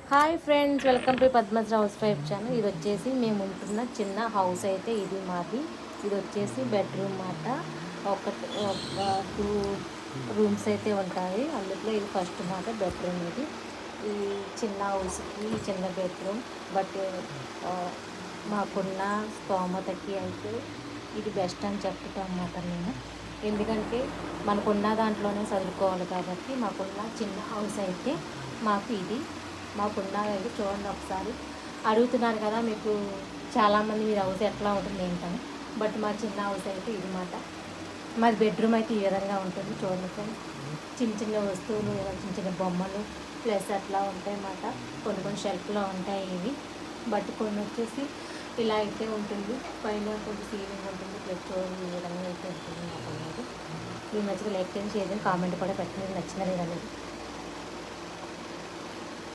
Hi friends, welcome to Padmaj housewife channel. ఇది వచ్చేసి మేము ఉంటున్న చిన్న హౌస్ అయితే ఇది మాది. ఇది వచ్చేసి బెడ్రూమ్ మాట. ఒక టూ రూమ్స్ అయితే ఉంటాయి. అందులో ఇది ఫస్ట్ మాట బెడ్రూమ్. ఇది ఈ చిన్న హౌస్కి చిన్న బెడ్రూమ్. బట్ మాకున్న స్తోమతకి అయితే ఇది బెస్ట్ అని చెప్తాం అన్నమాట నేను. ఎందుకంటే మనకున్న దాంట్లోనే చదువుకోవాలి కాబట్టి మాకున్న చిన్న హౌస్ అయితే మాకు ఇది మాకున్నది చూడండి ఒకసారి. అడుగుతున్నారు కదా మీకు చాలామంది మీరు హౌస్ ఎట్లా ఉంటుంది ఏంటని. బట్ మా చిన్న హౌస్ అయితే ఇది మాట. మాది బెడ్రూమ్ అయితే ఈ విధంగా ఉంటుంది చూడండి ఫ్రెండ్స్. చిన్న చిన్న వస్తువులు, చిన్న చిన్న బొమ్మలు ప్లస్ అట్లా ఉంటాయి అన్నమాట. కొన్ని కొన్ని షెల్ఫ్లో ఉంటాయి ఇవి. బట్ కొన్ని వచ్చేసి ఇలా అయితే ఉంటుంది. పైన కొంచెం సీలింగ్ ఉంటుంది. ప్లస్ చూడండి ఈ విధంగా అయితే ఉంటుంది. నాకు ఈ మధ్యలో లైక్ చేయండి, షేర్ చేయండి, కామెంట్ కూడా పెట్టండి నచ్చినది అనేది.